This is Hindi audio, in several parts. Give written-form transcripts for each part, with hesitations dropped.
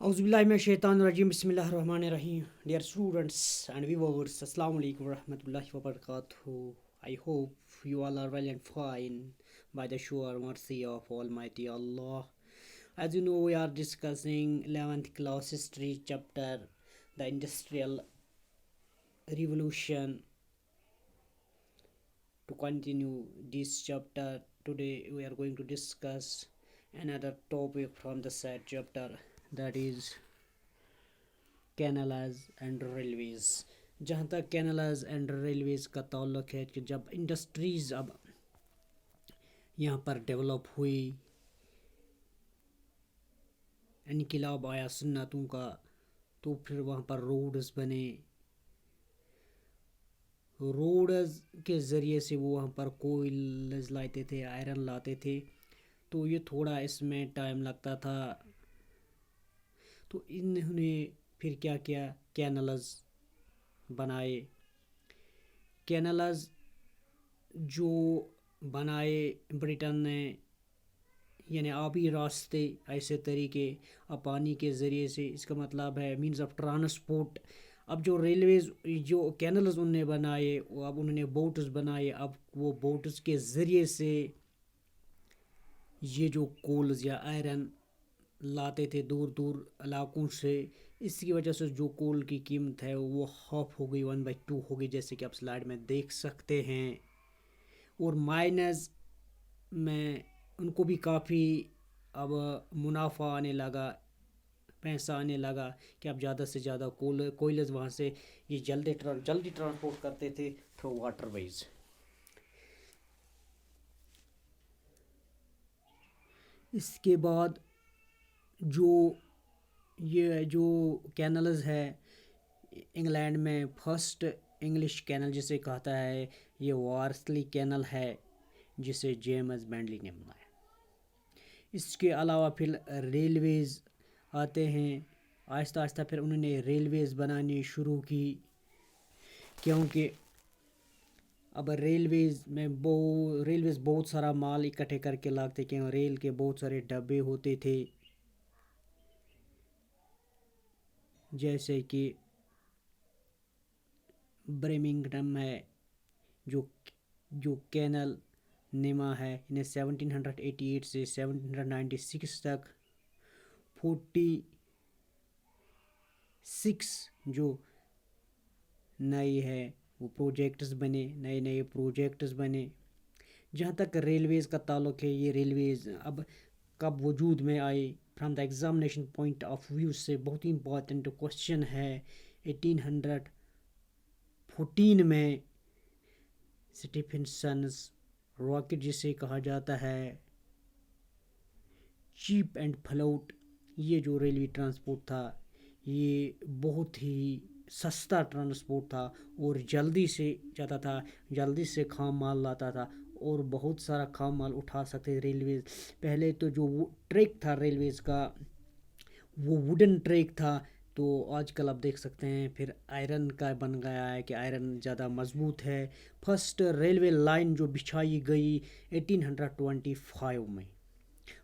Auzubillahiminash-shaytanir-rajim. Bismillahir-rahmanir-rahim. Dear students and viewers, Assalamu alaikum warahmatullahi wabarakatuh. I hope you all are well and fine by the sure mercy of Almighty Allah. As you know, we are discussing 11th class history chapter, the Industrial Revolution. To continue this chapter, today we are going to discuss another topic from the said chapter, that is canals and railways. जहाँ तक कैनालाज एंड रेलवेज़ का ताल्लुक़ है कि जब इंडस्ट्रीज़ अब यहाँ पर डेवलप हुई, इनकलाब आया सुन्नतों का, तो फिर वहाँ पर रोड्स बने. रोड्स के ज़रिए से वो वहाँ पर कोयल्स लाते थे, आयरन लाते थे, तो ये थोड़ा इसमें टाइम लगता था. तो इन्होंने फिर क्या किया, कैनाल्स बनाए. कैनाल्स जो बनाए ब्रिटेन ने, यानी आबी रास्ते, ऐसे तरीके अब पानी के ज़रिए से, इसका मतलब है मीन्स ऑफ ट्रांसपोर्ट. अब जो रेलवेज़, जो कैनाल्स उन्होंने बनाए, अब उन्होंने बोट्स बनाए. अब वो बोट्स के ज़रिए से ये जो कोल्स या आयरन लाते थे दूर दूर इलाकों से, इसकी वजह से जो कोल की कीमत है वो हाफ हो गई, 1/2 हो गई, जैसे कि आप स्लाइड में देख सकते हैं. और माइनस में उनको भी काफ़ी अब मुनाफा आने लगा, पैसा आने लगा कि अब ज़्यादा से ज़्यादा कोयल्स वहाँ से ये जल्दी ट्रांसपोर्ट करते थे थ्रू वाटरवेज. इसके बाद जो कैनल्स है इंग्लैंड में, फर्स्ट इंग्लिश कैनल जिसे कहता है, ये वार्सली कैनल है, जिसे जेम्स बेंटली ने बनाया. इसके अलावा फिर रेलवेज़ आते हैं. आहिस्ता आहिस्ता फिर उन्होंने रेलवेज़ बनानी शुरू की, क्योंकि अब रेलवेज़ बहुत सारा माल इकट्ठे करके लाते, क्योंकि रेल के बहुत सारे डब्बे होते थे, जैसे कि बर्मिंघम है, जो कैनल निमा है, इन्हें 1788 से 1796 तक 46 जो नए है वो प्रोजेक्ट्स बने, नए प्रोजेक्ट्स बने. जहाँ तक रेलवेज़ का ताल्लुक़ है, ये रेलवेज़ अब कब वजूद में आए, from the examination point of view से बहुत ही इंपॉर्टेंट क्वेश्चन है. 1814 में स्टीफेंसन्स रॉकेट, जिसे कहा जाता है चीप एंड फ्लोट, ये जो रेलवे ट्रांसपोर्ट था, ये बहुत ही सस्ता ट्रांसपोर्ट था और जल्दी से जाता था, जल्दी से खाम माल लाता था और बहुत सारा खाम माल उठा सकते रेलवे. पहले तो जो ट्रैक था रेलवेज़ का, वो वुडन ट्रैक था, तो आजकल आप देख सकते हैं फिर आयरन का बन गया है कि आयरन ज़्यादा मजबूत है. फर्स्ट रेलवे लाइन जो बिछाई गई 1825 में.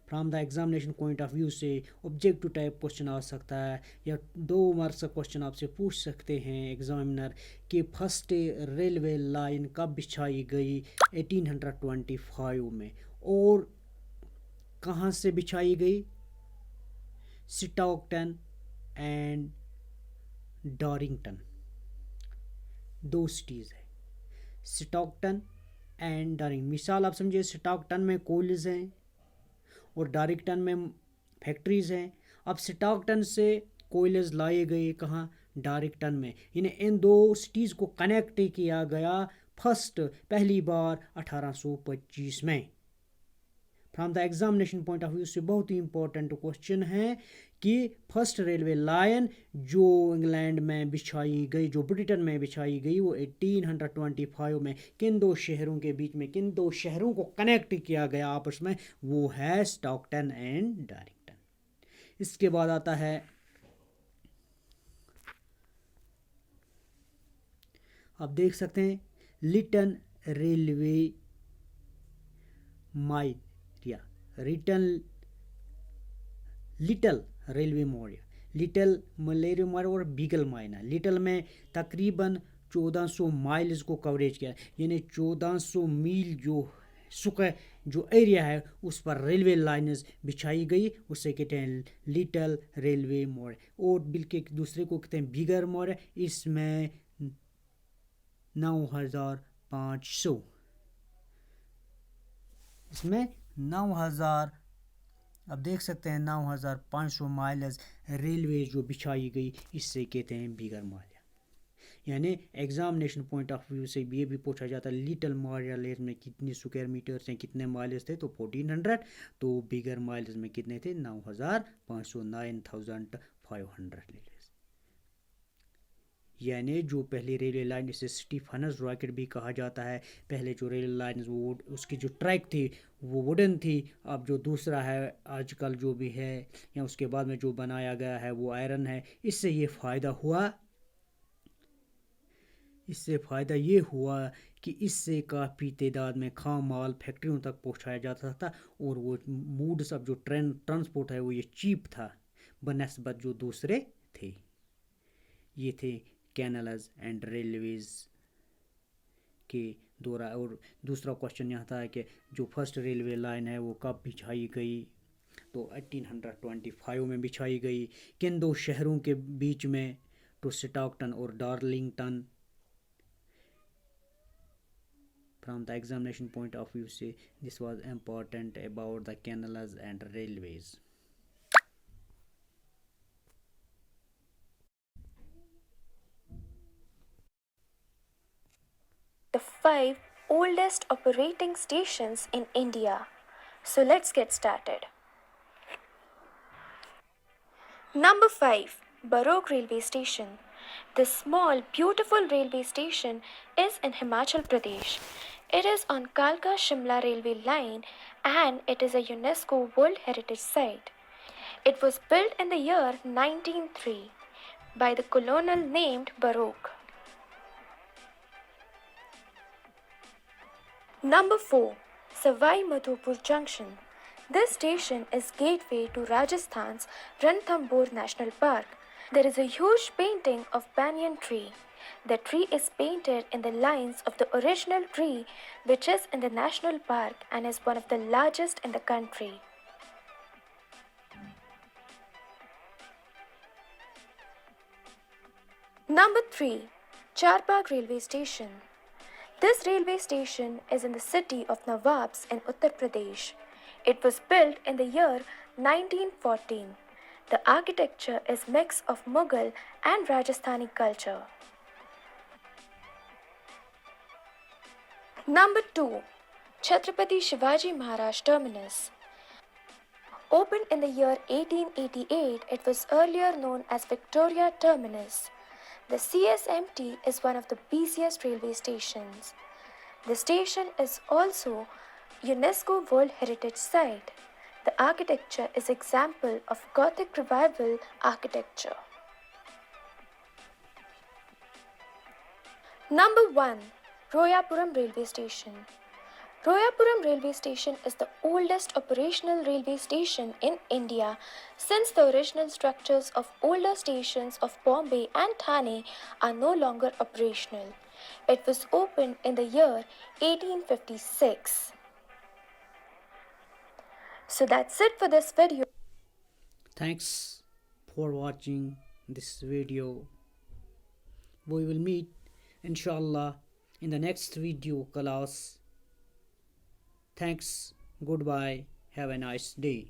From the examination point of view से ऑब्जेक्टिव टाइप क्वेश्चन आ सकता है, या 2 मार्क्स का क्वेश्चन आपसे पूछ सकते हैं एग्जामिनर कि फर्स्ट रेलवे लाइन कब बिछाई गई 1825 में, और कहाँ से बिछाई गई. स्टॉकटन एंड डारिंगटन, 2 सिटीज़ है, स्टॉकटन एंड डारिंग. मिसाल आप समझिए, स्टॉकटन में कोल्स हैं और डारिंगटन में फैक्ट्रीज़ हैं. अब स्टॉकटन से कोयल्स लाए गए कहाँ, डारिंगटन में. इन्हें इन 2 सिटीज़ को कनेक्ट किया गया पहली बार 1825 में. From the examination point of view से बहुत ही इंपॉर्टेंट क्वेश्चन है कि फर्स्ट रेलवे लाइन जो इंग्लैंड में बिछाई गई, जो ब्रिटेन में बिछाई गई, वो 1825 में किन 2 शहरों के बीच में, किन 2 शहरों को कनेक्ट किया गया आपस में, वो है स्टॉकटन एंड डारिंगटन. इसके बाद आता है, आप देख सकते हैं little railway mile, little railway मोरिया. लिटिल मलेरिया माइल और बीगल माइना। लिटिल में तकरीबन 1400 माइल्स को कवरेज किया, यानी 1400 मील जो एरिया है उस पर रेलवे लाइन्स बिछाई गई, उससे कहते हैं लिटिल रेलवे मोड़। और बिल्कुल दूसरे को कहते हैं बिगर मोड़। इसमें 9500 इसमें 9000 अब देख सकते हैं 9500 माइल्स रेलवे जो बिछाई गई, इससे कहते हैं बिगर मोड़। यानी एग्जामिनेशन पॉइंट ऑफ व्यू से ये भी पूछा जाता है लिटिल मोरिया लेक में कितनी स्क्वायर मीटर्स हैं, कितने माइल्स थे, तो 1400। तो बिगर माइल्स में कितने थे, 9500, 9500 यानी जो पहली रेलवे लाइन, इसे स्टीफनस रॉकेट भी कहा जाता है। पहले जो रेलवे लाइन वो उसकी जो ट्रैक थी वो वुडन थी। अब जो दूसरा है आजकल जो भी है या उसके बाद में जो बनाया गया है वो आयरन है। इससे फ़ायदा ये हुआ कि इससे काफ़ी तादाद में खाम माल फैक्ट्रियों तक पहुंचाया जाता था, और वो मूड्स अब जो ट्रांसपोर्ट है वो ये चीप था बनस्बत जो दूसरे थे। ये थे कैनल्स एंड रेलवेज़ के दौरा। और दूसरा क्वेश्चन यहाँ था कि जो फर्स्ट रेलवे लाइन है वो कब बिछाई गई, तो 1825 में बिछाई गई। किन दो शहरों के बीच में, तो स्टॉकटन और Darlington. From the examination point of view say this was important about the canals and railways. The 5 oldest operating stations in India. So let's get started. Number 5, Barok Railway Station. This small, beautiful railway station is in Himachal Pradesh. It is on Kalka Shimla railway line and it is a UNESCO World Heritage Site. It was built in the year 1903 by the colonel named Barok. Number 4, Savai Madhopur Junction. This station is gateway to Rajasthan's Ranthambore National Park. There is a huge painting of banyan tree. The tree is painted in the lines of the original tree, which is in the national park and is one of the largest in the country. Number 3, Charbagh Railway Station. This railway station is in the city of Nawabs in Uttar Pradesh. It was built in the year 1914. The architecture is mix of Mughal and Rajasthani culture. Number 2, Chhatrapati Shivaji Maharaj Terminus. Opened in the year 1888, it was earlier known as Victoria Terminus. The CSMT is one of the busiest railway stations. The station is also UNESCO World Heritage Site. The architecture is example of Gothic Revival architecture. Number 1, Royapuram Railway Station. Royapuram Railway Station is the oldest operational railway station in India since the original structures of older stations of Bombay and Thane are no longer operational. It was opened in the year 1856. So that's it for this video. Thanks for watching this video. We will meet inshallah in the next video class. Thanks. Goodbye. Have a nice day.